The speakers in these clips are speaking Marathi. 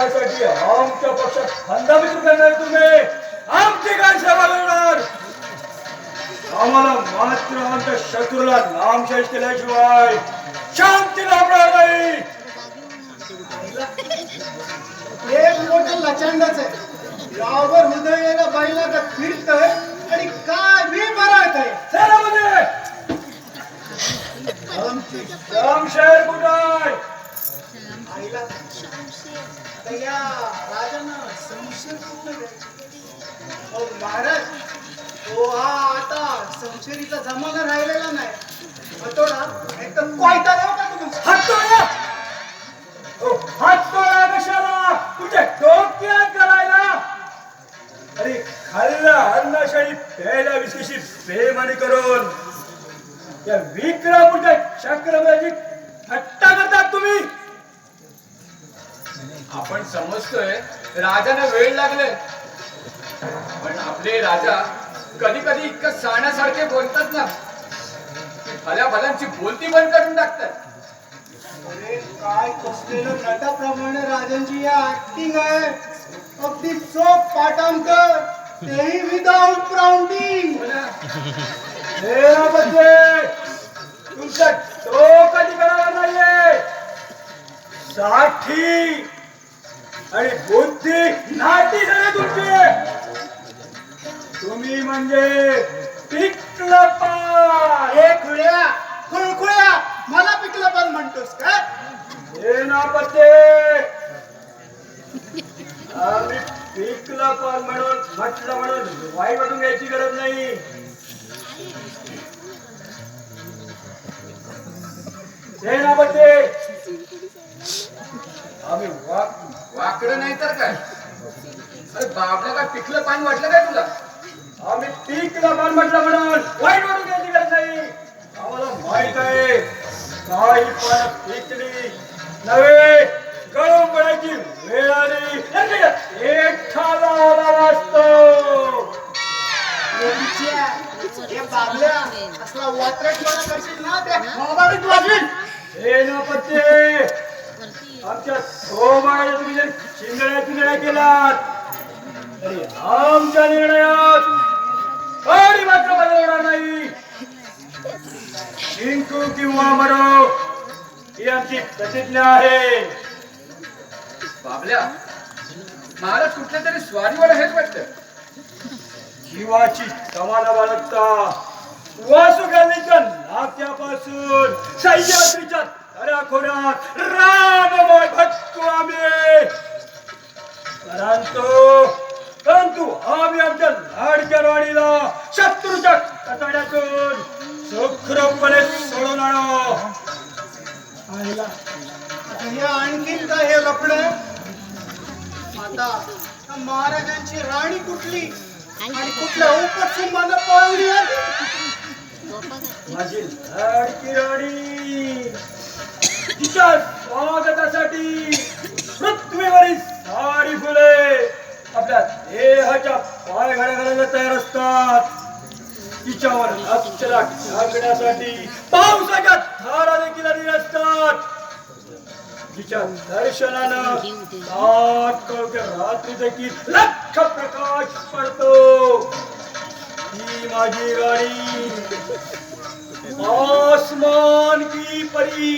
करण्यासाठी आमच्या पक्षात खंडाबित करणार तुम्ही आमची काय सेवा करणार? आम्हाला मात्र आमच्या शत्रूला नामशेष केल्याशिवाय शांती लाभणार नाही. एक मोठं लचंडच आहे. गावभर हृदयाला बाईला तर फिरतय आणि काय बी बरळतय. सेनापती शमशेर कुठं आहे? आईला आता या राजानं शमशेर कुठलं अहो महाराज, तो हा आता शमशेरीचा जमाना राहिलेला नाही. हतोडा एक तर कोयता जाऊ का तुम्ही? हातोडा हातोडा कशाला? तुझ्या डोक्यात करायला? अरे खाल्ला अन्नशाळी प्यायला विशेषी प्रेमाने करून त्या विक्रापूरच्या चक्रवर्ती थट्टा करतात तुम्ही. आपण समजतोय राजाला वेळ लागले, पण आपले राजा कधी कधी इतकं साण्यासारखे बोलतात ना की भल्या भल्यांची बोलती बंद करून टाकतात. अरे काय कसलेलं नटाप्रमाणे राजांची या ऍक्टिंग आहे. अगदी चोख पाठांतर, तेही विदाउट प्राउंडिंग. तुमचा तो कधी करायला नाहीये. साठी आणि बुद्धी नाटी झाली तुमची. तुम्ही म्हणजे पिकलं पान. हे खुळ्या खुळखुळ्या मला पिकलं पण म्हणतोस का? हे नापत्ते आम्ही पिकलं पान म्हणून म्हटलं म्हणून वाईट वाटून घ्यायची गरज नाही. हे नापत्ते आम्ही वाकडं नाही तर काय? अरे बाबला काय पिकलं पान वाटलं काय तुला? आम्ही पिकलं पान म्हटलं म्हणून वाईट वाटून घ्यायची गरज नाही. आम्हाला माहित आहे काही पान पिकली नव्हे, गळून पडायची वेळ आली एकठाला आला असतो. हे बाबल्या असला वात्रटपणा करशील ना ते मोबाईत वाजवीन. हे नापत्ते आमच्या सोबाळ्या तुम्ही जर चिंगड्या केलात तरी आमच्या निर्णयात कधी मात्र बदल होणार नाही. जिंकू किंवा मरो ही आमची प्रतिज्ञा आहे. बाबल्या महाराज कुठल्या तरी स्वारीवर आहेत वाटतं. जीवाची तमाना बाळगता वासुगावीच्या नाक्यापासून सह्याद्रीच्या दऱ्याखोऱ्यात राममय भटकू आम्ही. परंतु आम्ही आमच्या लाडक्या राणीला शत्रूच्या कटाड्यातून सुखरूपपणे सोडून आणू. आईला हे आणखीन काय हे लफड? आता महाराजांची राणी कुठली आणि कुठल्या उपसुंबाला पळवली आहे? माझी लाडकी राणी तिच्या स्वागतासाठी पृथ्वीवरील सारी फुले आपल्या देहाच्या पाय घड्या तयार असतात. तिच्यावर अक्षरा टाकण्यासाठी पावसाच्या धारा देखील आलेल्या असतात. तिच्या दर्शनानं रात्री देखील लख प्रकाश पडतो. ही माझी राणी आसमान की परी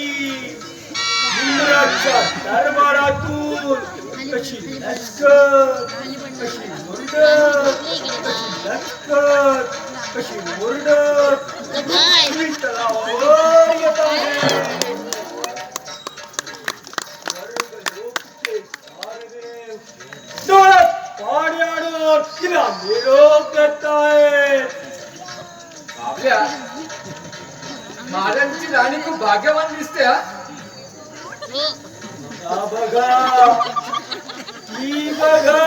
इंद्राच्या दरबारातून कशी लचकत, कशी मुरडत, कशी लचकत, कशी मुरडत पृथ्वी तलावावर येत आहे. डोळ्यात पाणी आणून तिला निरोप देत आहेत. बाबल्या महाराजांची राणी खूप भाग्यवान दिसते हा. बघा ती बघा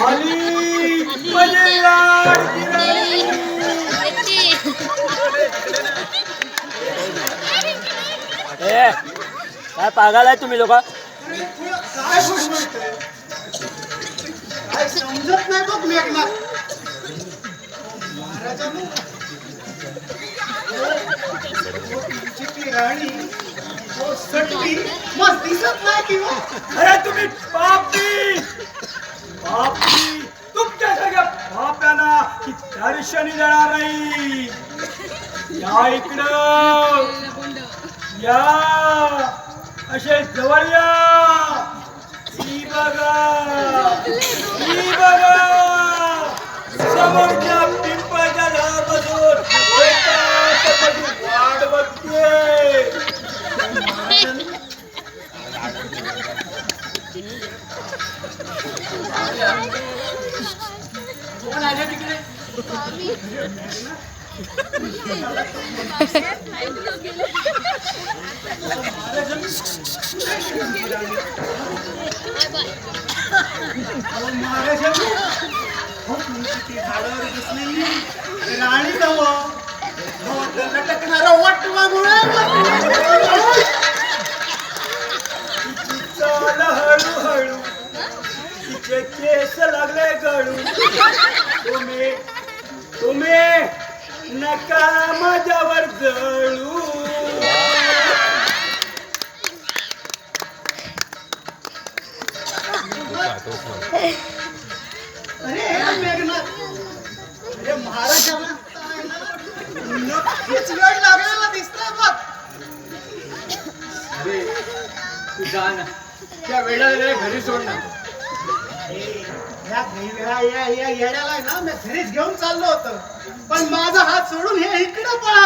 आली माझी लाडकी राणी. काय पागाल आहे तुम्ही लोक? काय म्हणतोय? काय समजत नाही बघ मी एकनाथ. महाराजांनी तुमची ती राणी हो सटवी मग दिसत नाही की हो? अरे तुम्ही पापी पापी तुमच्यासारख्या पाप्यांना की दर्शनी देणार नाही. या इकडं या असे जवळ या. ही बघा समोरच्या पिंपळाच्या झाडापासून वाट बघते. कोण आले तिकडे? अहो महाराज हो तुमची ती झाडावर दिसलेली राणी जाव हो लटकणारा वटवाघुळा चाल हळूहळू तिचे केस लागले गळू. तुम्ही नका माझ्यावर जळू. अरे मेघनाथ अरे महाराजांना नक्कीच वेळ लागलेला दिसतोय बघ. अरे तू जा ना, त्या वेळेला घरी सोड ना. या येड्याला ना मी घरीच घेऊन चाललो होतो पण माझा हात सोडून हे इकडे पळा.